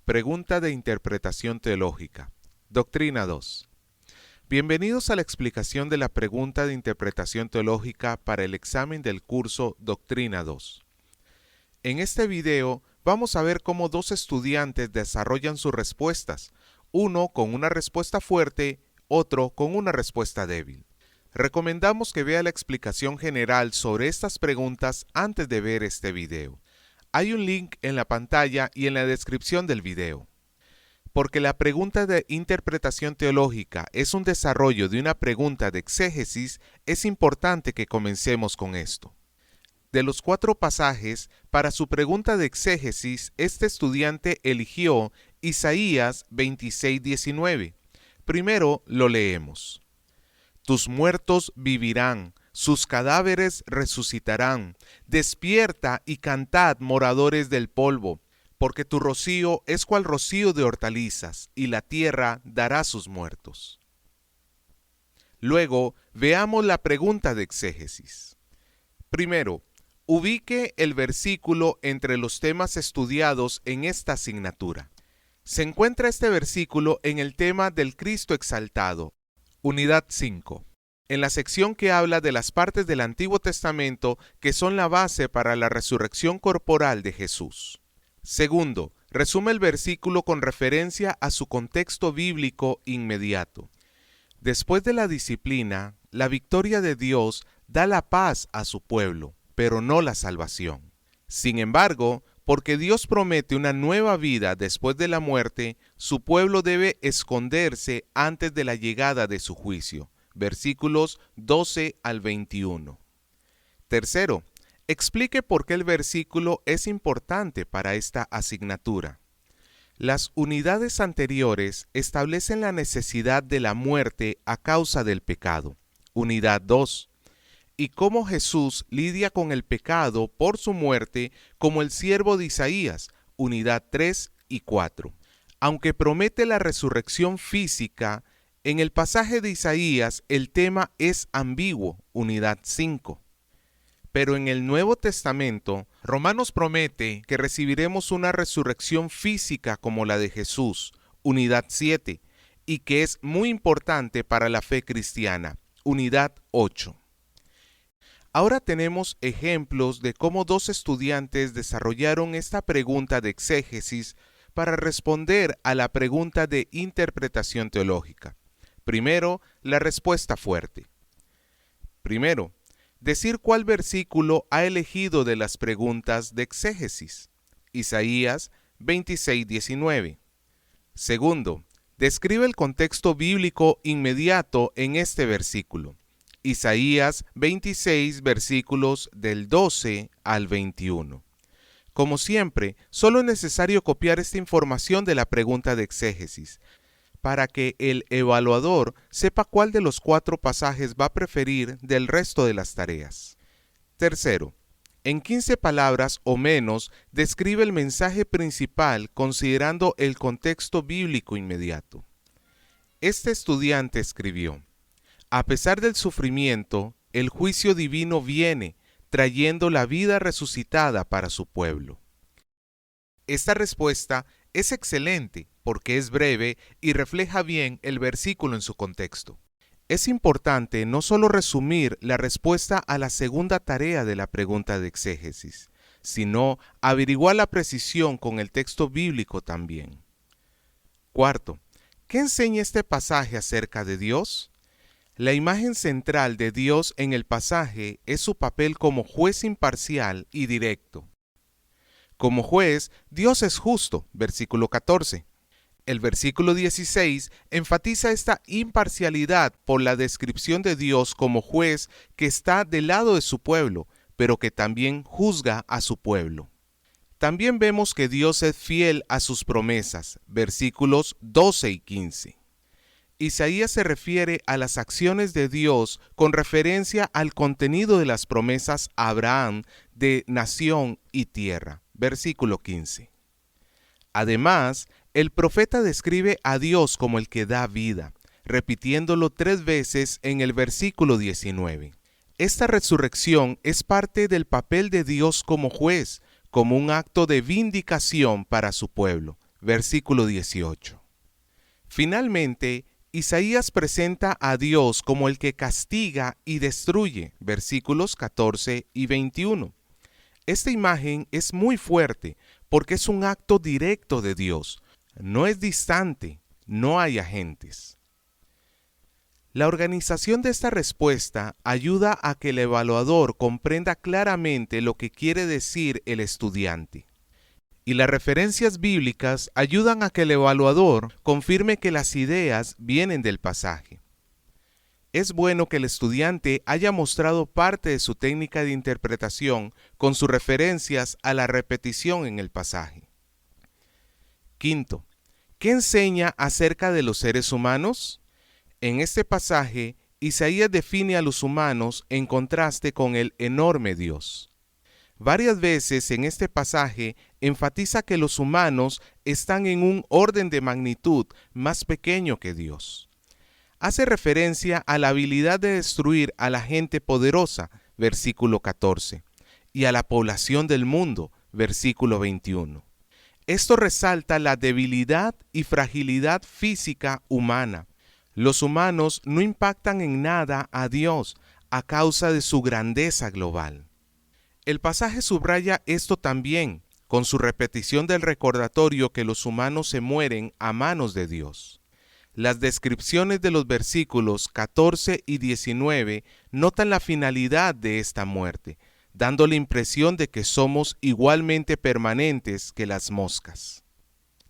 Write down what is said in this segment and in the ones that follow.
Pregunta de interpretación teológica. Doctrina 2. Bienvenidos a la explicación de la pregunta de interpretación teológica para el examen del curso Doctrina 2. En este video vamos a ver cómo dos estudiantes desarrollan sus respuestas, uno con una respuesta fuerte, otro con una respuesta débil. Recomendamos que vea la explicación general sobre estas preguntas antes de ver este video. Hay un link en la pantalla y en la descripción del video. Porque la pregunta de interpretación teológica es un desarrollo de una pregunta de exégesis, es importante que comencemos con esto. De los 4 pasajes, para su pregunta de exégesis, este estudiante eligió Isaías 26:19. Primero lo leemos. Tus muertos vivirán, sus cadáveres resucitarán. Despierta y cantad, moradores del polvo, porque tu rocío es cual rocío de hortalizas, y la tierra dará sus muertos. Luego, veamos la pregunta de exégesis. Primero, ubique el versículo entre los temas estudiados en esta asignatura. Se encuentra este versículo en el tema del Cristo exaltado, unidad 5. En la sección que habla de las partes del Antiguo Testamento que son la base para la resurrección corporal de Jesús. Segundo, resume el versículo con referencia a su contexto bíblico inmediato. Después de la disciplina, la victoria de Dios da la paz a su pueblo, pero no la salvación. Sin embargo, porque Dios promete una nueva vida después de la muerte, su pueblo debe esconderse antes de la llegada de su juicio. Versículos 12 al 21. Tercero, explique por qué el versículo es importante para esta asignatura. Las unidades anteriores establecen la necesidad de la muerte a causa del pecado. Unidad 2. Y cómo Jesús lidia con el pecado por su muerte como el siervo de Isaías. Unidad 3 y 4. Aunque promete la resurrección física, en el pasaje de Isaías el tema es ambiguo, unidad 5. Pero en el Nuevo Testamento, Romanos promete que recibiremos una resurrección física como la de Jesús, unidad 7, y que es muy importante para la fe cristiana, unidad 8. Ahora tenemos ejemplos de cómo dos estudiantes desarrollaron esta pregunta de exégesis para responder a la pregunta de interpretación teológica. Primero, la respuesta fuerte. Primero, decir cuál versículo ha elegido de las preguntas de exégesis. Isaías 26:19. Segundo, describe el contexto bíblico inmediato en este versículo. Isaías 26, versículos del 12 al 21. Como siempre, solo es necesario copiar esta información de la pregunta de exégesis, para que el evaluador sepa cuál de los 4 pasajes va a preferir del resto de las tareas. Tercero, en 15 palabras o menos, describe el mensaje principal considerando el contexto bíblico inmediato. Este estudiante escribió: a pesar del sufrimiento, el juicio divino viene, trayendo la vida resucitada para su pueblo. Esta respuesta es excelente porque es breve y refleja bien el versículo en su contexto. Es importante no solo resumir la respuesta a la segunda tarea de la pregunta de exégesis, sino averiguar la precisión con el texto bíblico también. Cuarto, ¿qué enseña este pasaje acerca de Dios? La imagen central de Dios en el pasaje es su papel como juez imparcial y directo. Como juez, Dios es justo, versículo 14. El versículo 16 enfatiza esta imparcialidad por la descripción de Dios como juez que está del lado de su pueblo, pero que también juzga a su pueblo. También vemos que Dios es fiel a sus promesas, versículos 12 y 15. Isaías se refiere a las acciones de Dios con referencia al contenido de las promesas a Abraham de nación y tierra. Versículo 15. Además, el profeta describe a Dios como el que da vida, repitiéndolo 3 veces en el versículo 19. Esta resurrección es parte del papel de Dios como juez, como un acto de vindicación para su pueblo. versículo 18. Finalmente, Isaías presenta a Dios como el que castiga y destruye, versículos 14 y 21. Esta imagen es muy fuerte porque es un acto directo de Dios, no es distante, no hay agentes. La organización de esta respuesta ayuda a que el evaluador comprenda claramente lo que quiere decir el estudiante. Y las referencias bíblicas ayudan a que el evaluador confirme que las ideas vienen del pasaje. Es bueno que el estudiante haya mostrado parte de su técnica de interpretación con sus referencias a la repetición en el pasaje. Quinto, ¿qué enseña acerca de los seres humanos? En este pasaje, Isaías define a los humanos en contraste con el enorme Dios. Varias veces en este pasaje enfatiza que los humanos están en un orden de magnitud más pequeño que Dios. Hace referencia a la habilidad de destruir a la gente poderosa, versículo 14, y a la población del mundo, versículo 21. Esto resalta la debilidad y fragilidad física humana. Los humanos no impactan en nada a Dios a causa de su grandeza global. El pasaje subraya esto también, con su repetición del recordatorio que los humanos se mueren a manos de Dios. Las descripciones de los versículos 14 y 19 notan la finalidad de esta muerte, dando la impresión de que somos igualmente permanentes que las moscas.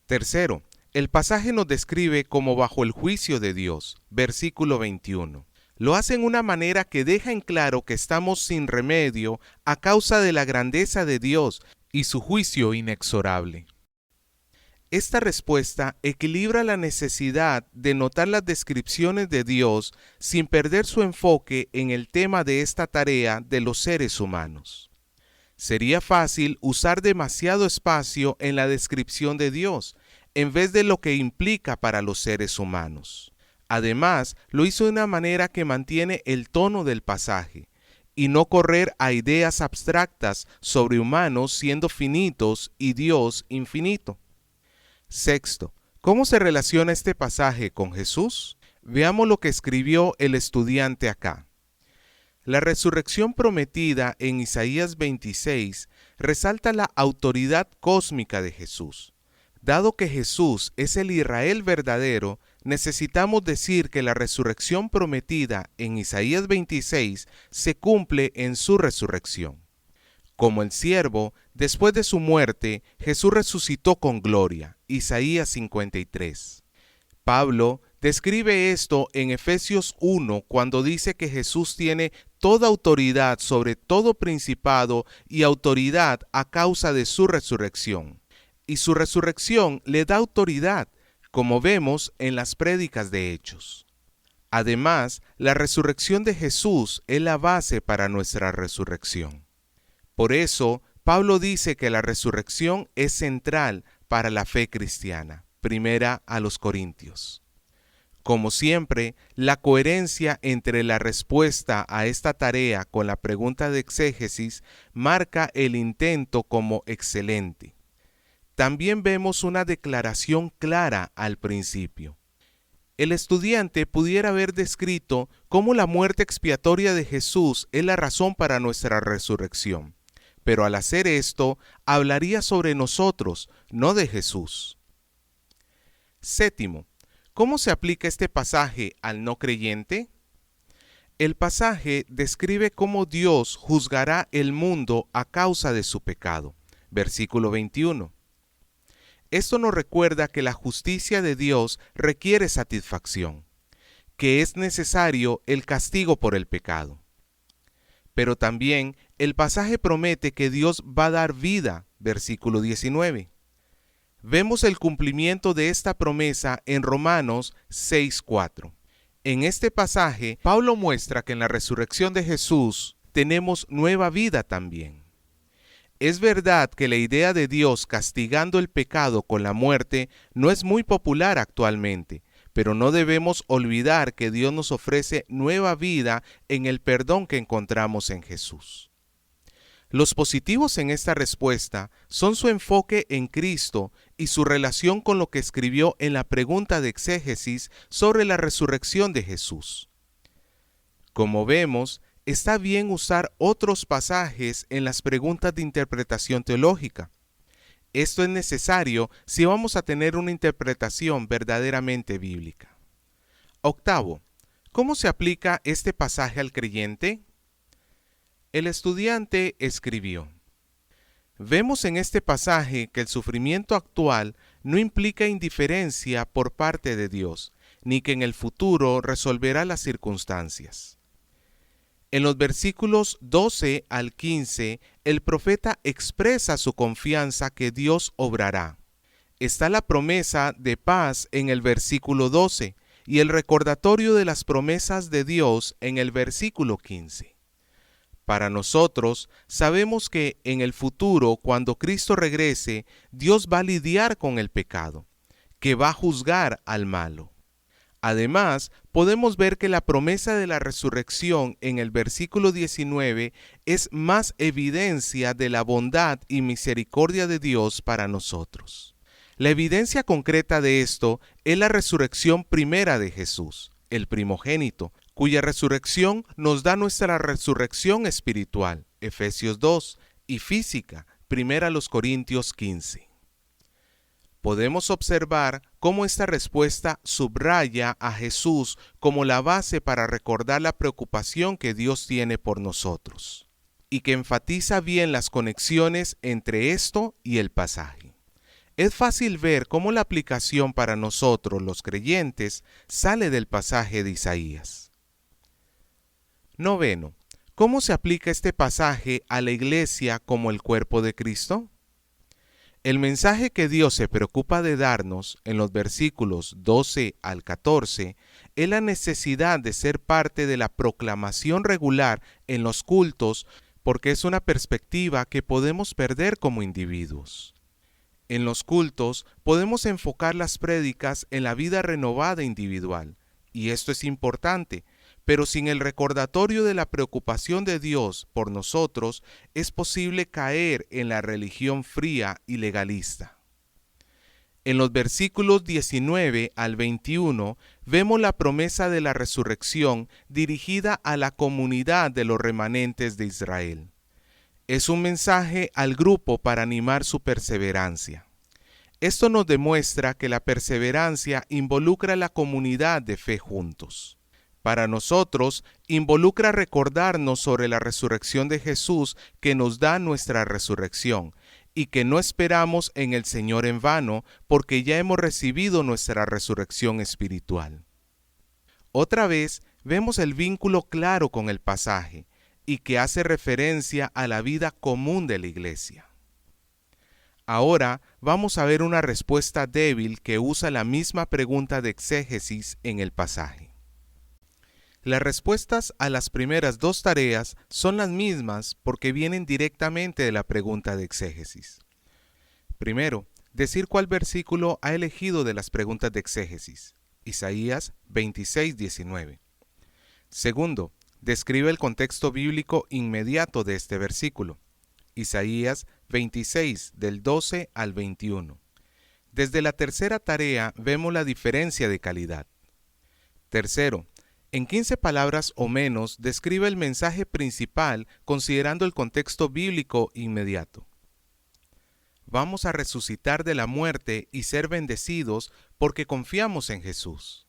Tercero, el pasaje nos describe como bajo el juicio de Dios, versículo 21. Lo hace en una manera que deja en claro que estamos sin remedio a causa de la grandeza de Dios y su juicio inexorable. Esta respuesta equilibra la necesidad de notar las descripciones de Dios sin perder su enfoque en el tema de esta tarea de los seres humanos. Sería fácil usar demasiado espacio en la descripción de Dios, en vez de lo que implica para los seres humanos. Además, lo hizo de una manera que mantiene el tono del pasaje, y no correr a ideas abstractas sobre humanos siendo finitos y Dios infinito. Sexto, ¿cómo se relaciona este pasaje con Jesús? Veamos lo que escribió el estudiante acá. La resurrección prometida en Isaías 26 resalta la autoridad cósmica de Jesús. Dado que Jesús es el Israel verdadero, necesitamos decir que la resurrección prometida en Isaías 26 se cumple en su resurrección. Como el siervo, después de su muerte, Jesús resucitó con gloria. Isaías 53. Pablo describe esto en Efesios 1 cuando dice que Jesús tiene toda autoridad sobre todo principado y autoridad a causa de su resurrección. Y su resurrección le da autoridad, como vemos en las prédicas de Hechos. Además, la resurrección de Jesús es la base para nuestra resurrección. Por eso, Pablo dice que la resurrección es central para la fe cristiana. Primera a los Corintios. Como siempre, la coherencia entre la respuesta a esta tarea con la pregunta de exégesis marca el intento como excelente. También vemos una declaración clara al principio. El estudiante pudiera haber descrito cómo la muerte expiatoria de Jesús es la razón para nuestra resurrección, pero al hacer esto, hablaría sobre nosotros, no de Jesús. Séptimo, ¿cómo se aplica este pasaje al no creyente? El pasaje describe cómo Dios juzgará el mundo a causa de su pecado. Versículo 21. Esto nos recuerda que la justicia de Dios requiere satisfacción, que es necesario el castigo por el pecado. Pero también el pasaje promete que Dios va a dar vida, versículo 19. Vemos el cumplimiento de esta promesa en Romanos 6:4. En este pasaje, Pablo muestra que en la resurrección de Jesús tenemos nueva vida también. Es verdad que la idea de Dios castigando el pecado con la muerte no es muy popular actualmente, pero no debemos olvidar que Dios nos ofrece nueva vida en el perdón que encontramos en Jesús. Los positivos en esta respuesta son su enfoque en Cristo y su relación con lo que escribió en la pregunta de exégesis sobre la resurrección de Jesús. Como vemos, está bien usar otros pasajes en las preguntas de interpretación teológica. Esto es necesario si vamos a tener una interpretación verdaderamente bíblica. Octavo, ¿cómo se aplica este pasaje al creyente? El estudiante escribió: vemos en este pasaje que el sufrimiento actual no implica indiferencia por parte de Dios, ni que en el futuro resolverá las circunstancias. En los versículos 12 al 15, el profeta expresa su confianza que Dios obrará. Está la promesa de paz en el versículo 12 y el recordatorio de las promesas de Dios en el versículo 15. Para nosotros, sabemos que en el futuro, cuando Cristo regrese, Dios va a lidiar con el pecado, que va a juzgar al malo. Además, podemos ver que la promesa de la resurrección en el versículo 19 es más evidencia de la bondad y misericordia de Dios para nosotros. La evidencia concreta de esto es la resurrección primera de Jesús, el primogénito, cuya resurrección nos da nuestra resurrección espiritual, Efesios 2, y física, 1 Corintios 15. Podemos observar cómo esta respuesta subraya a Jesús como la base para recordar la preocupación que Dios tiene por nosotros, y que enfatiza bien las conexiones entre esto y el pasaje. Es fácil ver cómo la aplicación para nosotros, los creyentes, sale del pasaje de Isaías. Noveno, ¿cómo se aplica este pasaje a la iglesia como el cuerpo de Cristo? El mensaje que Dios se preocupa de darnos en los versículos 12 al 14 es la necesidad de ser parte de la proclamación regular en los cultos, porque es una perspectiva que podemos perder como individuos. En los cultos podemos enfocar las prédicas en la vida renovada individual, y esto es importante, pero sin el recordatorio de la preocupación de Dios por nosotros, es posible caer en la religión fría y legalista. En los versículos 19 al 21 vemos la promesa de la resurrección dirigida a la comunidad de los remanentes de Israel. Es un mensaje al grupo para animar su perseverancia. Esto nos demuestra que la perseverancia involucra a la comunidad de fe juntos. Para nosotros, involucra recordarnos sobre la resurrección de Jesús que nos da nuestra resurrección y que no esperamos en el Señor en vano porque ya hemos recibido nuestra resurrección espiritual. Otra vez, vemos el vínculo claro con el pasaje y que hace referencia a la vida común de la iglesia. Ahora vamos a ver una respuesta débil que usa la misma pregunta de exégesis en el pasaje. Las respuestas a las primeras dos tareas son las mismas porque vienen directamente de la pregunta de exégesis. Primero, decir cuál versículo ha elegido de las preguntas de exégesis. Isaías 26:19. Segundo, describe el contexto bíblico inmediato de este versículo. Isaías 26, del 12 al 21. Desde la tercera tarea vemos la diferencia de calidad. Tercero, en 15 palabras o menos describe el mensaje principal considerando el contexto bíblico inmediato. Vamos a resucitar de la muerte y ser bendecidos porque confiamos en Jesús.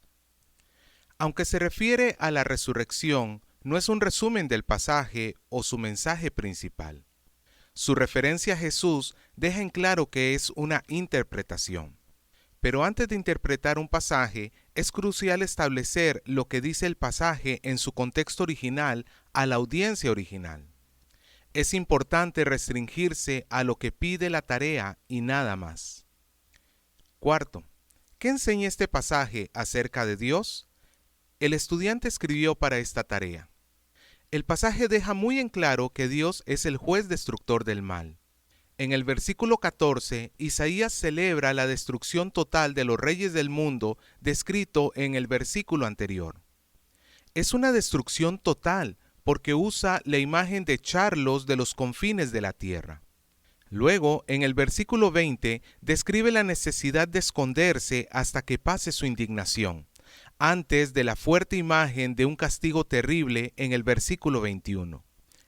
Aunque se refiere a la resurrección, no es un resumen del pasaje o su mensaje principal. Su referencia a Jesús deja en claro que es una interpretación. Pero antes de interpretar un pasaje, es crucial establecer lo que dice el pasaje en su contexto original a la audiencia original. Es importante restringirse a lo que pide la tarea y nada más. Cuarto, ¿qué enseña este pasaje acerca de Dios? El estudiante escribió para esta tarea. El pasaje deja muy en claro que Dios es el juez destructor del mal. En el versículo 14, Isaías celebra la destrucción total de los reyes del mundo descrito en el versículo anterior. Es una destrucción total porque usa la imagen de echarlos de los confines de la tierra. Luego, en el versículo 20, describe la necesidad de esconderse hasta que pase su indignación, antes de la fuerte imagen de un castigo terrible en el versículo 21.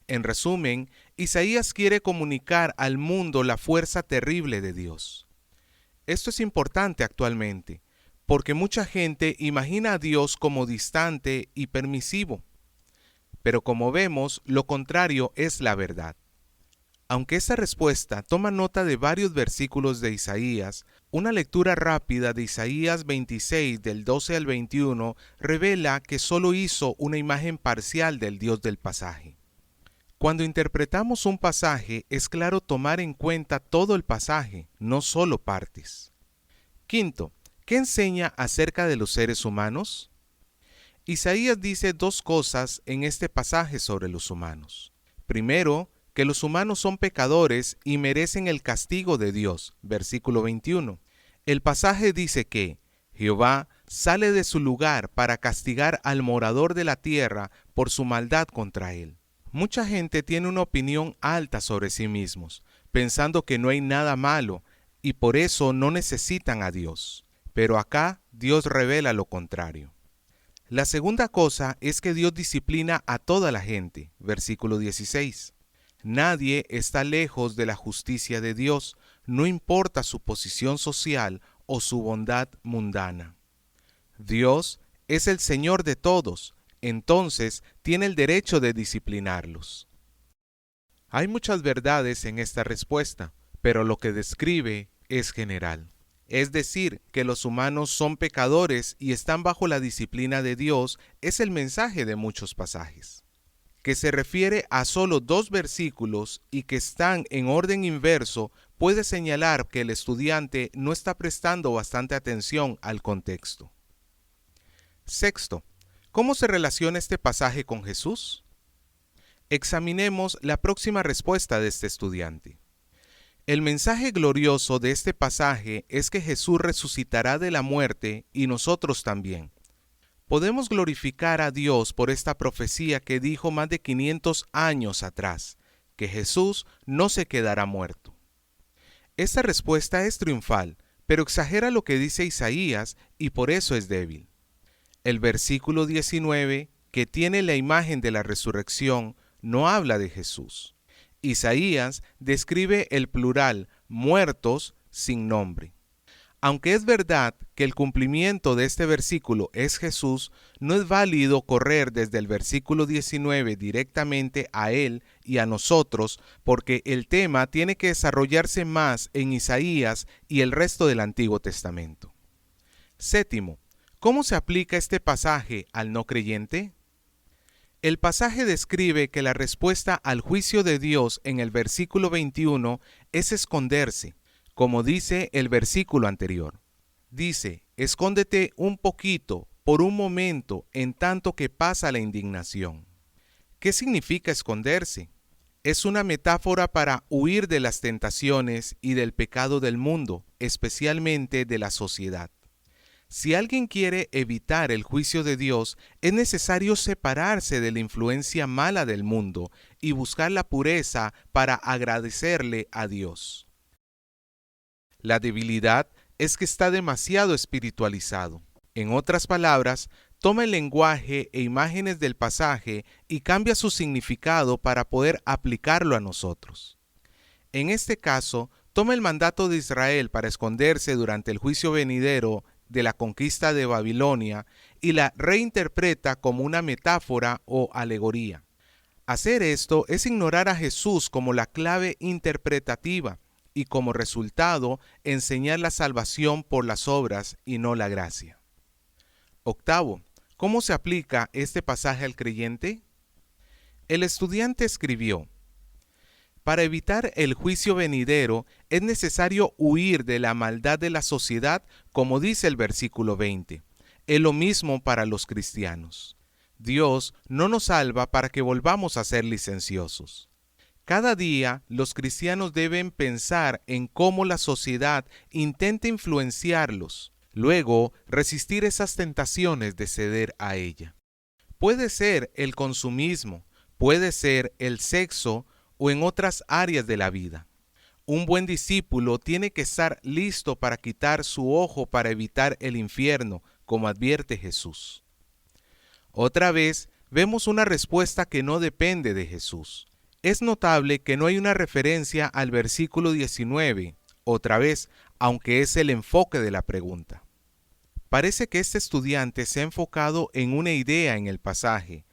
En resumen, Isaías quiere comunicar al mundo la fuerza terrible de Dios. Esto es importante actualmente, porque mucha gente imagina a Dios como distante y permisivo. Pero como vemos, lo contrario es la verdad. Aunque esta respuesta toma nota de varios versículos de Isaías, una lectura rápida de Isaías 26 del 12 al 21 revela que solo hizo una imagen parcial del Dios del pasaje. Cuando interpretamos un pasaje, es claro tomar en cuenta todo el pasaje, no solo partes. Quinto, ¿qué enseña acerca de los seres humanos? Isaías dice dos cosas en este pasaje sobre los humanos. Primero, que los humanos son pecadores y merecen el castigo de Dios, versículo 21. El pasaje dice que Jehová sale de su lugar para castigar al morador de la tierra por su maldad contra él. Mucha gente tiene una opinión alta sobre sí mismos, pensando que no hay nada malo y por eso no necesitan a Dios. Pero acá Dios revela lo contrario. La segunda cosa es que Dios disciplina a toda la gente, versículo 16. Nadie está lejos de la justicia de Dios, no importa su posición social o su bondad mundana. Dios es el Señor de todos, entonces tiene el derecho de disciplinarlos. Hay muchas verdades en esta respuesta, pero lo que describe es general. Es decir, que los humanos son pecadores y están bajo la disciplina de Dios es el mensaje de muchos pasajes. Que se refiere a solo 2 versículos y que están en orden inverso puede señalar que el estudiante no está prestando bastante atención al contexto. Sexto, ¿cómo se relaciona este pasaje con Jesús? Examinemos la próxima respuesta de este estudiante. El mensaje glorioso de este pasaje es que Jesús resucitará de la muerte y nosotros también. Podemos glorificar a Dios por esta profecía que dijo más de 500 años atrás, que Jesús no se quedará muerto. Esta respuesta es triunfal, pero exagera lo que dice Isaías y por eso es débil. El versículo 19, que tiene la imagen de la resurrección, no habla de Jesús. Isaías describe el plural muertos sin nombre. Aunque es verdad que el cumplimiento de este versículo es Jesús, no es válido correr desde el versículo 19 directamente a él y a nosotros, porque el tema tiene que desarrollarse más en Isaías y el resto del Antiguo Testamento. Séptimo, ¿cómo se aplica este pasaje al no creyente? El pasaje describe que la respuesta al juicio de Dios en el versículo 21 es esconderse, como dice el versículo anterior. Dice, escóndete un poquito, por un momento, en tanto que pasa la indignación. ¿Qué significa esconderse? Es una metáfora para huir de las tentaciones y del pecado del mundo, especialmente de la sociedad. Si alguien quiere evitar el juicio de Dios, es necesario separarse de la influencia mala del mundo y buscar la pureza para agradecerle a Dios. La debilidad es que está demasiado espiritualizado. En otras palabras, toma el lenguaje e imágenes del pasaje y cambia su significado para poder aplicarlo a nosotros. En este caso, toma el mandato de Israel para esconderse durante el juicio venidero de la conquista de Babilonia y la reinterpreta como una metáfora o alegoría. Hacer esto es ignorar a Jesús como la clave interpretativa y como resultado enseñar la salvación por las obras y no la gracia. Octavo, ¿cómo se aplica este pasaje al creyente? El estudiante escribió: para evitar el juicio venidero es necesario huir de la maldad de la sociedad, como dice el versículo 20. Es lo mismo para los cristianos. Dios no nos salva para que volvamos a ser licenciosos. Cada día los cristianos deben pensar en cómo la sociedad intenta influenciarlos, luego resistir esas tentaciones de ceder a ella. Puede ser el consumismo, Puede ser el sexo o en otras áreas de la vida. Un buen discípulo tiene que estar listo para quitar su ojo para evitar el infierno, como advierte Jesús. Otra vez, vemos una respuesta que no depende de Jesús. Es notable que no hay una referencia al versículo 19, otra vez, aunque es el enfoque de la pregunta. Parece que este estudiante se ha enfocado en una idea en el pasaje,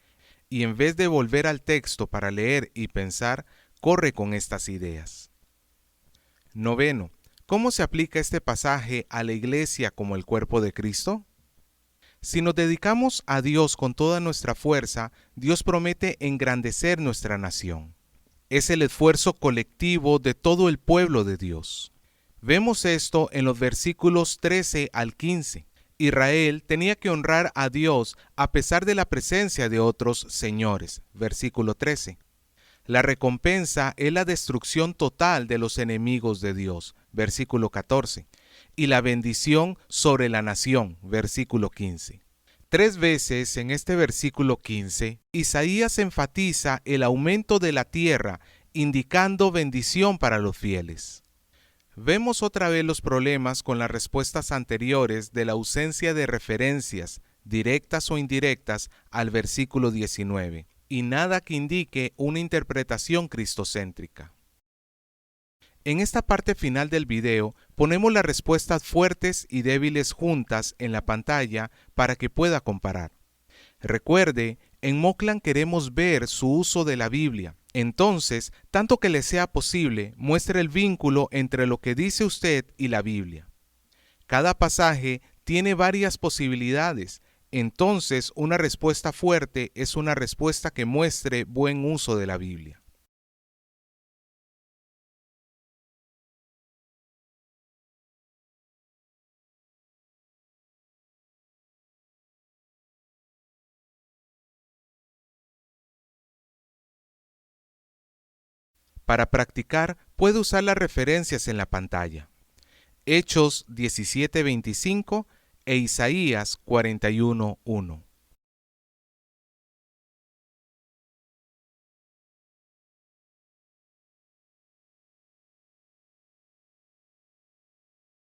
y en vez de volver al texto para leer y pensar, corre con estas ideas. Noveno, ¿cómo se aplica este pasaje a la iglesia como el cuerpo de Cristo? Si nos dedicamos a Dios con toda nuestra fuerza, Dios promete engrandecer nuestra nación. Es el esfuerzo colectivo de todo el pueblo de Dios. Vemos esto en los versículos 13 al 15. Israel tenía que honrar a Dios a pesar de la presencia de otros señores. Versículo 13. La recompensa es la destrucción total de los enemigos de Dios. Versículo 14. Y la bendición sobre la nación. Versículo 15. 3 veces en este versículo 15, Isaías enfatiza el aumento de la tierra, indicando bendición para los fieles. Vemos otra vez los problemas con las respuestas anteriores de la ausencia de referencias, directas o indirectas, al versículo 19, y nada que indique una interpretación cristocéntrica. En esta parte final del video ponemos las respuestas fuertes y débiles juntas en la pantalla para que pueda comparar. Recuerde, en Moclan queremos ver su uso de la Biblia. Entonces, tanto que le sea posible, muestre el vínculo entre lo que dice usted y la Biblia. Cada pasaje tiene varias posibilidades. Entonces, una respuesta fuerte es una respuesta que muestre buen uso de la Biblia. Para practicar, puede usar las referencias en la pantalla. Hechos 17:25 e Isaías 41:1.